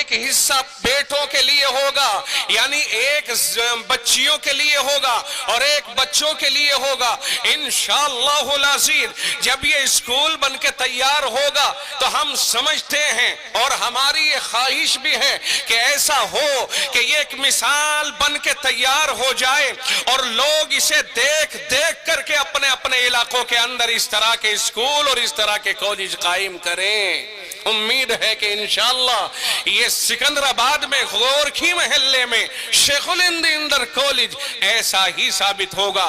ایک حصہ بیٹوں کے لیے ہوگا، یعنی ایک بچیوں کے لیے ہوگا اور ایک بچوں کے لیے ہوگا انشاءاللہ العزیز۔ جب یہ اسکول بن کے تیار ہوگا تو ہم سمجھتے ہیں اور ہماری یہ خواہش بھی ہے کہ ایسا ہو کہ یہ ایک مثال بن کے تیار ہو جائے اور لوگ اسے دیکھ دیکھ کر کے اپنے اپنے علاقوں کے اندر اس طرح کے اسکول اور اس طرح کے کالج قائم کریں۔ امید ہے کہ انشاءاللہ یہ سکندر آباد میں غورکھی محلے میں شیخ الہند اندر کالج ایسا ہی ثابت ہوگا۔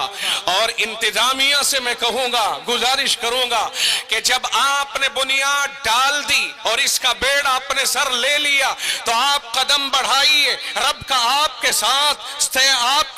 اور انتظامیہ سے میں کہوں گا، گزارش کروں گا کہ جب آپ نے بنیاد ڈال دی اور اس کا بیڑ آپ نے سر لے لیا تو آپ قدم بڑھائیے، رب کا آپ کے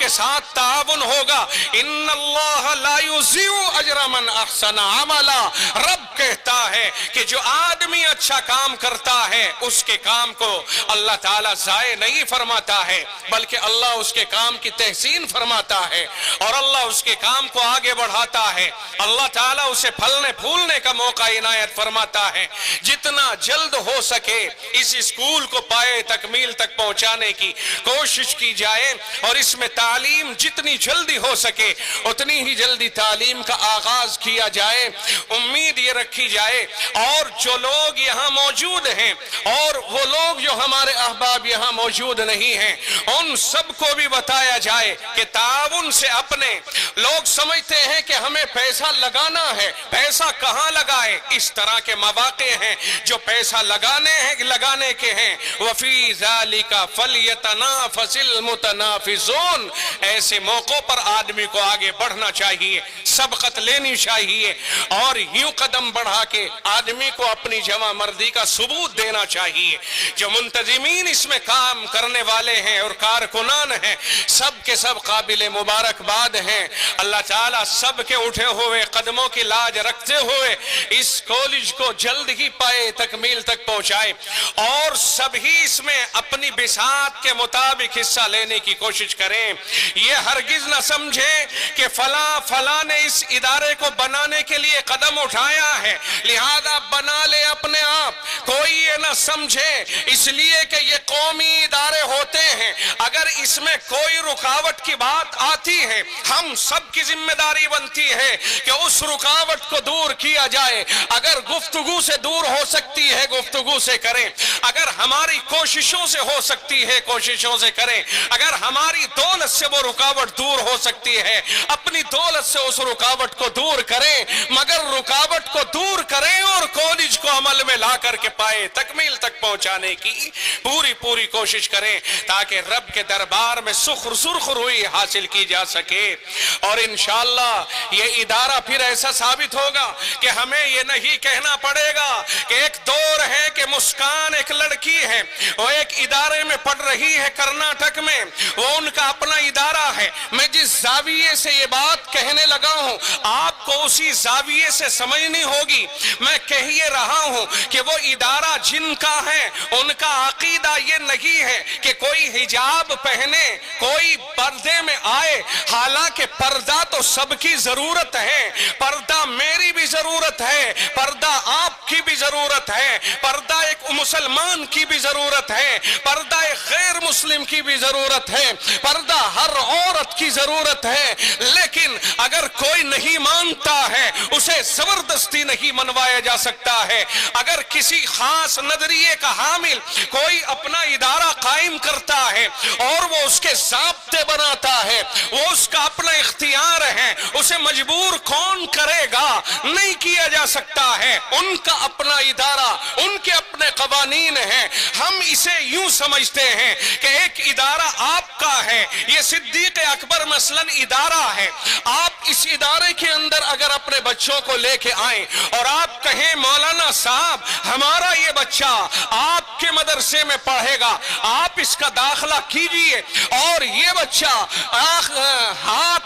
ساتھ تعاون ہوگا۔ ان اللہ لا یضیع اجر من احسن عملا، رب کہتا ہے کہ جو آدمی اچھا کام کرتا ہے اس کے کام کو اللہ تعالیٰ ضائع نہیں فرماتا ہے، بلکہ اللہ اس کے کام کی تحسین فرماتا ہے اور اللہ اس کے کام کو آگے بڑھاتا ہے۔ اللہ تعالیٰ اسے پھلنے پھولنے کا موقع عنایت فرماتا ہے۔ جتنا جلد ہو سکے اس اسکول کو پائے تکمیل تک پہنچانے کی کوشش کی جائے اور اس میں تعلیم جتنی جلدی ہو سکے اتنی ہی جلدی تعلیم کا آغاز کیا جائے۔ امید یہ رکھی جائے اور جو لوگ یہاں موجود ہیں اور وہ لوگ جو ہمارے احباب یہاں موجود نہیں ہیں ان سب کو بھی بتایا جائے کہ تعاون سے اپنے لوگ سمجھتے ہیں کہ ہمیں پیسہ لگانا ہے، پیسہ کہاں لگائے؟ اس طرح کے مواقع ہیں جو پیسہ لگانے کے ہیں۔ وفی ذالک فلیتنافس المتنافسون، ایسے موقعوں پر آدمی کو آگے بڑھنا چاہیے، سبقت لینی چاہیے اور یوں قدم بڑھا کے آدمی کو اپنی جوان مردی کا ثبوت دینا چاہیے۔ جو منتظمین اس میں کام کرنے والے ہیں اور کارکنان ہیں سب کے سب قابل مبارکباد ہیں۔ اللہ تعالیٰ سب کے اٹھے ہوئے قدموں کی لاج رکھتے ہوئے اس کالج کو جلد ہی پائے تکمیل تک پہنچائے اور سب ہی اس میں اپنی بساط کے مطابق حصہ لینے کی کوشش کریں۔ یہ ہرگز نہ سمجھیں کہ فلاں نے اس ادارے کو بنانے کے لیے قدم اٹھایا ہے لہذا بنا لے اپنے آپ۔ کوئی یہ نہ سمجھے اس لیے کہ یہ قومی ادارے ہوتے ہیں اگر اس میں کوئی رکاوٹ کی بات آتی ہے ہم سب کی ذمہ داری بنتی ہے کہ اس رکاوٹ کو دور کیا جائے۔ اگر گفتگو سے دور ہو سکتی ہے گفتگو سے کریں، اگر ہماری کوششوں سے ہو سکتی ہے کوششوں سے کریں، اگر ہماری دولت سے وہ رکاوٹ دور ہو سکتی ہے اپنی دولت سے اس رکاوٹ کو دور کریں، مگر رکاوٹ کو دور کریں اور کالج کو عمل میں لا کر کے پائے تکمیل تک پہنچانے کی پوری کوشش کریں تاکہ رب کے دربار میں سرخ روئی حاصل کی جا سکے۔ اور انشاءاللہ یہ ادارہ پھر ایسا ثابت ہوگا کہ ہمیں یہ نہیں کہنا پڑے گا کہ ایک دور ہے کہ مسکان ایک لڑکی ہے وہ ایک ادارے میں پڑھ رہی ہے کرناٹک میں، وہ ان کا اپنا ادارہ ہے۔ میں جس زاویے سے یہ بات کہنے لگا ہوں آپ کو اسی زاویے سے سمجھنی ہوگی۔ میں کہہ یہ رہا ہوں کہ وہ ادارہ جن کا ہے ان کا عقیدہ یہ نہیں ہے کہ کوئی حجاب پہنے کوئی پردے میں آئے، حالانکہ پردہ تو سب کی ضرورت ہے، پردہ میری بھی ضرورت ہے، پردہ آپ کی بھی ضرورت ہے، پردہ ایک مسلمان کی بھی ضرورت ہے، پردہ ایک غیر مسلم کی بھی ضرورت ہے، پردہ ہر عورت کی ضرورت ہے۔ لیکن اگر کوئی نہیں مانتا ہے اسے زبردستی نہیں منوایا جا سکتا ہے۔ اگر کسی خاص نظریے کا حامل کوئی اپنا ادارہ قائم کرتا ہے اور وہ اس کے ضابطے بناتا ہے، وہ اس کا اپنا اختیار ہے، اسے مجبور کون کرے گا؟ نہیں کیا جا سکتا ہے۔ ان کا اپنا ادارہ، ان کے اپنے قوانین ہیں۔ ہم اسے یوں سمجھتے ہیں کہ ایک ادارہ آپ کا ہے، یہ صدیق اکبر مثلاً ادارہ ہے، آپ اس ادارے کے اندر اگر اپنے بچوں کو لے کے آئیں اور آپ کہیں مولانا صاحب ہمارا یہ بچہ آپ کے مدرسے میں پڑھے گا، آپ اس کا داخلہ کیجئے اور یہ بچہ ہاتھ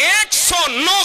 109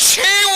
6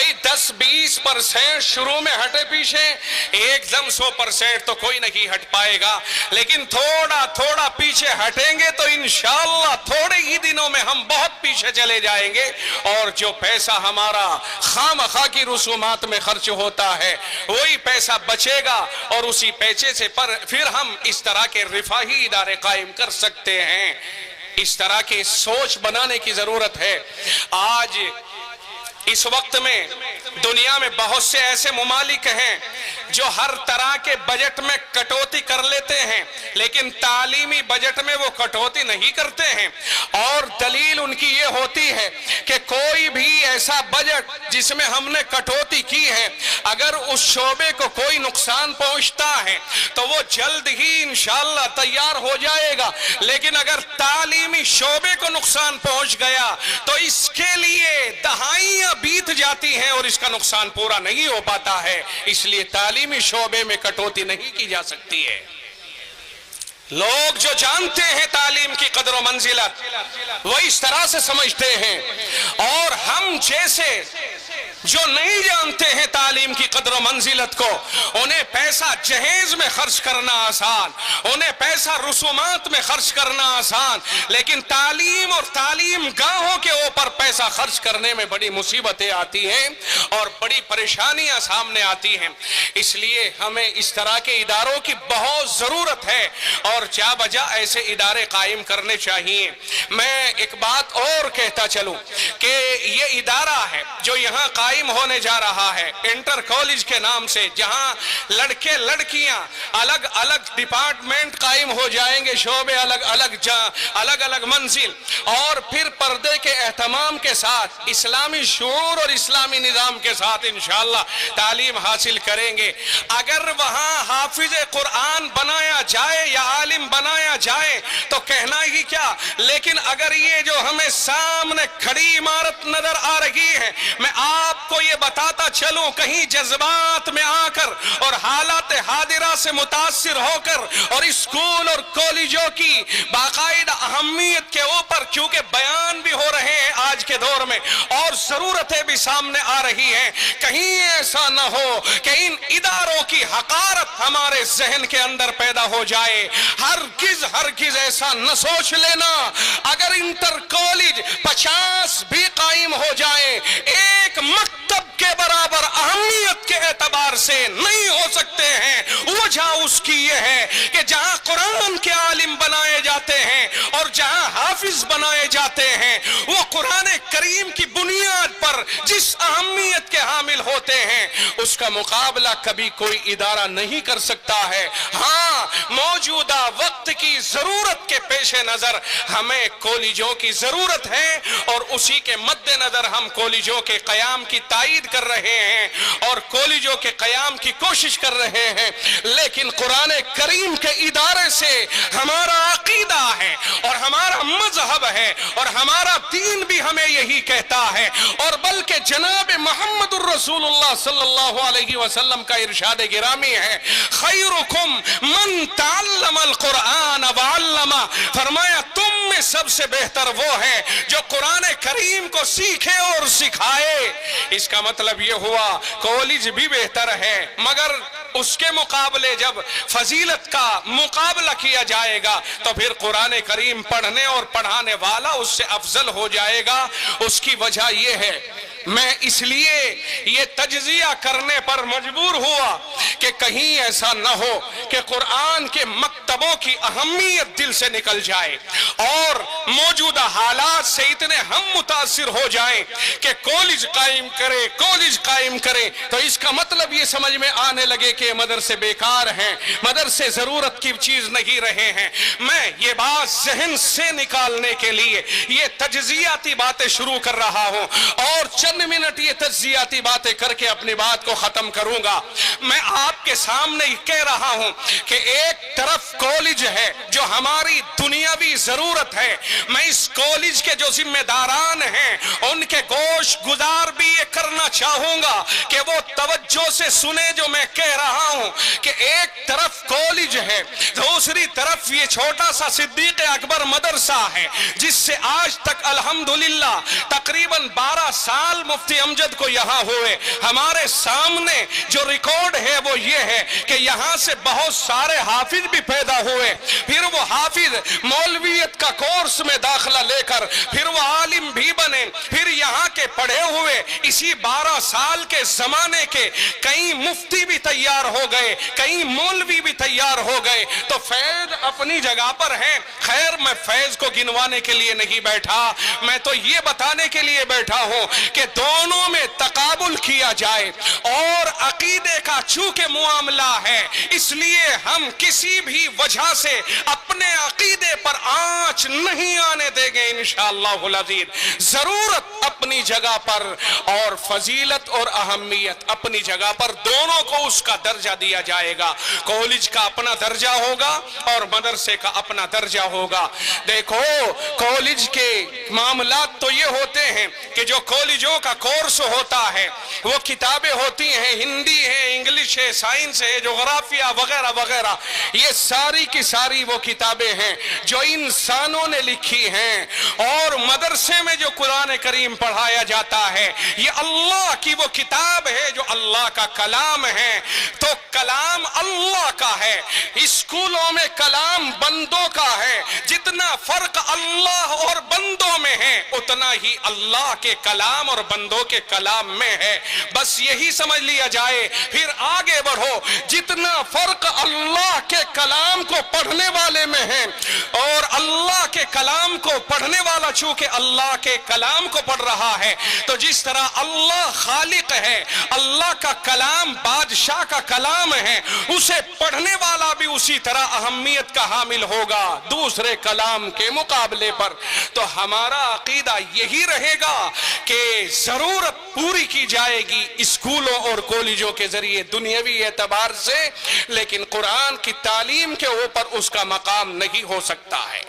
بھائی 10-20% شروع میں ہٹے پیچھے، ایک دم 100% تو کوئی نہیں ہٹ پائے گا، لیکن تھوڑا تھوڑا پیچھے ہٹیں گے تو انشاءاللہ تھوڑے ہی دنوں میں ہم بہت پیچھے چلے جائیں گے، اور جو پیسہ ہمارا خام خواہ کی رسومات میں خرچ ہوتا ہے وہی پیسہ بچے گا، اور اسی پیسے سے پھر ہم اس طرح کے رفاہی ادارے قائم کر سکتے ہیں۔ اس طرح کی سوچ بنانے کی ضرورت ہے۔ آج اس وقت میں دنیا میں بہت سے ایسے ممالک ہیں جو ہر طرح کے بجٹ میں کٹوتی کر لیتے ہیں، لیکن تعلیمی بجٹ میں وہ کٹوتی نہیں کرتے ہیں، اور دلیل ان کی یہ ہوتی ہے کہ کوئی بھی ایسا بجٹ جس میں ہم نے کٹوتی کی ہے، اگر اس شعبے کو کوئی نقصان پہنچتا ہے تو وہ جلد ہی انشاءاللہ تیار ہو جائے گا، لیکن اگر تعلیمی شعبے کو نقصان پہنچ گیا تو اس کے لیے دہائیاں بیت جاتی ہیں اور اس کا نقصان پورا نہیں ہو پاتا ہے۔ اس لیے تعلیمی شعبے میں کٹوتی نہیں کی جا سکتی ہے۔ لوگ جو جانتے ہیں تعلیم کی قدر و منزلت وہ اس طرح سے سمجھتے ہیں، اور ہم جیسے جو نہیں جانتے ہیں تعلیم کی قدر و منزلت کو، انہیں پیسہ جہیز میں خرچ کرنا آسان، انہیں پیسہ رسومات میں خرچ کرنا آسان، لیکن تعلیم اور تعلیم گاہوں کے اوپر پیسہ خرچ کرنے میں بڑی مصیبتیں آتی ہیں اور بڑی پریشانیاں سامنے آتی ہیں۔ اس لیے ہمیں اس طرح کے اداروں کی بہت ضرورت ہے، اور جا بجا ایسے ادارے قائم کرنے چاہیے۔ میں ایک بات اور کہتا چلوں کہ یہ ادارہ ہے جو یہاں قائم ہونے جا رہا ہے انٹر کالج کے نام سے، جہاں لڑکے لڑکیاں الگ الگ ڈپارٹمنٹ قائم ہو جائیں گے، شعبے الگ الگ منزل، اور پھر پردے کے اہتمام کے ساتھ اسلامی شعور اور اسلامی نظام کے ساتھ انشاءاللہ تعلیم حاصل کریں گے۔ اگر وہاں حافظ قرآن بنایا جائے یا عالم بنایا جائے تو کہنا ہی کیا، لیکن اگر یہ جو ہمیں سامنے کھڑی عمارت نظر آ رہی ہے، میں آپ کو یہ بتاتا چلوں کہیں جذبات میں آ کر اور حالات حاضرہ سے متاثر ہو کر اور اسکول اور کالجوں کی باقاعدہ اہمیت کے اوپر کیونکہ بیان بھی ہو رہے ہیں آج کے دور میں اور ضرورتیں بھی سامنے آ رہی ہیں، کہیں ایسا نہ ہو کہ ان اداروں کی حقارت ہمارے ذہن کے اندر پیدا ہو جائے۔ ہرگز ایسا نہ سوچ لینا اگر انٹر کالج 50 بھی قائم ہو جائے، ایک مکتب کے برابر اہمیت کے اعتبار سے نہیں ہو سکتے ہیں۔ وجہ اس کی یہ ہے کہ جہاں قرآن کے عالم بنائے جاتے ہیں اور جہاں حافظ بنائے جاتے ہیں، وہ قرآن کریم کی بنیاد پر جس اہمیت کے حامل ہوتے ہیں اس کا مقابلہ کبھی کوئی ادارہ نہیں کر سکتا ہے۔ ہاں، موجودہ وقت کی ضرورت کے پیش نظر ہمیں کالجوں کی ضرورت ہے، اور اسی کے مد نظر ہم کالجوں کے قیام کی تائید کر رہے ہیں اور کالجوں کے قیام کی کوشش کر رہے ہیں، لیکن قرآن کریم کے ادارے سے ہمارا عقیدہ ہے اور ہمارا مذہب ہے اور ہمارا دین بھی ہمیں یہی کہتا ہے، اور بلکہ جناب محمد الرسول اللہ صلی اللہ علیہ وسلم کا ارشاد گرامی ہے، خیرکم من تعلم القرآن وعلمہ، فرمایا تم میں سب سے بہتر وہ ہے جو قرآن کریم کو سیکھے اور سکھائے۔ اس کا مطلب یہ ہوا کالج بھی بہتر ہے، مگر اس کے مقابلے جب فضیلت کا مقابلہ کیا جائے گا تو پھر قرآن کریم پڑھنے اور پڑھانے والا اس سے افضل ہو جائے گا۔ اس کی وجہ یہ ہے، میں اس لیے یہ تجزیہ کرنے پر مجبور ہوا کہ کہیں ایسا نہ ہو کہ قرآن کے مکتبوں کی اہمیت دل سے نکل جائے اور موجودہ حالات سے اتنے ہم متاثر ہو جائیں کہ کالج قائم کرے تو اس کا مطلب یہ سمجھ میں آنے لگے کہ مدرسے بیکار ہیں، مدرسے ضرورت کی چیز نہیں رہے ہیں۔ میں یہ بات ذہن سے نکالنے کے لیے یہ تجزیاتی باتیں شروع کر رہا ہوں، اور چند منٹ یہ تجزیاتی باتیں کر کے اپنی بات کو ختم کروں گا۔ میں آپ کے سامنے کہہ رہا ہوں کہ ایک طرف کالج ہے جو ہماری دنیاوی ضرورت ہے، میں اس کالج کے جو ذمہ داران ہیں ان کے گوش گزار بھی یہ کرنا چاہوں گا کہ وہ توجہ سے سنے جو میں کہہ رہا ہوں کہ ایک طرف کالج ہے، دوسری طرف یہ چھوٹا سا صدیق اکبر مدرسہ ہے جس سے آج تک الحمدللہ تقریباً 12 سال مفتی امجد کو یہاں ہوئے۔ ہمارے سامنے جو ریکارڈ ہے وہ یہ ہے کہ یہاں سے بہت سارے حافظ بھی پیدا ہوئے، پھر وہ حافظ مولویت کا کورس میں داخلہ لے کر پھر وہ عالم بھی بنے، پھر یہاں کے پڑھے ہوئے اسی 12 سال کے زمانے کے کئی مفتی بھی تیار ہو گئے، کئی مولوی بھی تیار ہو گئے۔ تو فیض اپنی جگہ پر ہے، خیر میں فیض کو گنوانے کے لیے نہیں بیٹھا، میں تو یہ بتانے کے لیے بیٹھا ہوں کہ دونوں میں تقابل کیا جائے، اور عقیدے کا چونکہ معاملہ ہے اس لیے ہم کسی بھی وجہ سے اپنے عقیدے پر آنچ نہیں آنے دیں گے انشاءاللہ العزیز۔ ضرورت اپنی جگہ پر اور فضیلت اور اہمیت اپنی جگہ پر، دونوں کو اس کا درجہ دیا جائے گا۔ کالج کا اپنا درجہ ہوگا اور مدرسے کا اپنا درجہ ہوگا۔ دیکھو کالج کے معاملات تو یہ ہوتے ہیں کہ جو کالجوں کا کورس ہوتا ہے وہ کتابیں ہوتی ہیں، ہندی ہے، انگلش ہے، سائنس ہے، جغرافیہ وغیرہ وغیرہ، یہ ساری کی ساری وہ کتابیں ہیں جو انسانوں نے لکھی ہیں۔ اور مدرسے میں جو قرآن کریم پڑھایا جاتا ہے یہ اللہ کی وہ کتاب ہے جو اللہ کا کلام ہے، تو کلام اللہ کا ہے۔ اسکولوں میں کلام بندوں کا ہے، جتنا فرق اللہ اور بندوں میں ہے اتنا ہی اللہ کے کلام اور بندوں کے کلام میں ہے، بس یہی سمجھ لیا جائے۔ پھر آگے بڑھو، جتنا فرق اللہ کے کلام کو پڑھنے والے میں ہے، اور اللہ کے کلام کو پڑھنے والا چونکہ اللہ کے کلام کو پڑھ رہا ہے، تو جس طرح اللہ خالق ہے، اللہ کا کلام بادشاہ کا کلام ہے، اسے پڑھنے والا بھی اسی طرح اہمیت کا حامل ہوگا دوسرے کلام کے مقابلے پر۔ تو ہمارا عقیدہ یہی رہے گا کہ ضرورت پوری کی جائے گی اسکولوں اور کالجوں کے ذریعے دنیاوی اعتبار سے، لیکن قرآن کی تعلیم کے اوپر اس کا مقام نہیں ہو سکتا ہے۔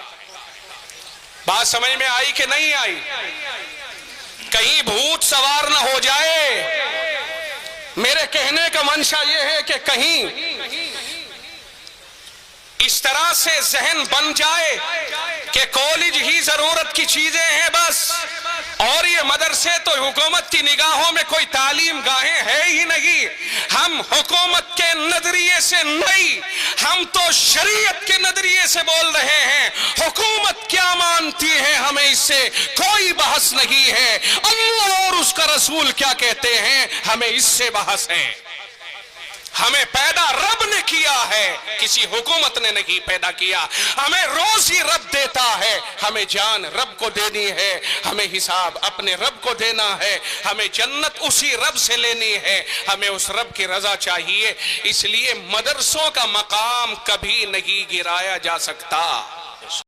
بات سمجھ میں آئی کہ نہیں آئی؟ کہیں بھوت سوار نہ ہو جائے۔ میرے کہنے کا منشا یہ ہے کہ کہیں اس طرح سے ذہن بن جائے کہ کالج ہی ضرورت کی چیزیں ہیں بس، اور یہ مدرسے تو حکومت کی نگاہوں میں کوئی تعلیم گاہیں ہے ہی نہیں۔ ہم حکومت کے نظریے سے نہیں، ہم تو شریعت کے نظریے سے بول رہے ہیں۔ حکومت کیا مانتی ہے ہمیں اس سے کوئی بحث نہیں ہے، اللہ اور اس کا رسول کیا کہتے ہیں ہمیں اس سے بحث ہے۔ ہمیں پیدا رب نے کیا ہے، کسی حکومت نے نہیں پیدا کیا۔ ہمیں روزی رب دیتا ہے، ہمیں جان رب کو دینی ہے، ہمیں حساب اپنے رب کو دینا ہے، ہمیں جنت اسی رب سے لینی ہے، ہمیں اس رب کی رضا چاہیے۔ اس لیے مدرسوں کا مقام کبھی نہیں گرایا جا سکتا۔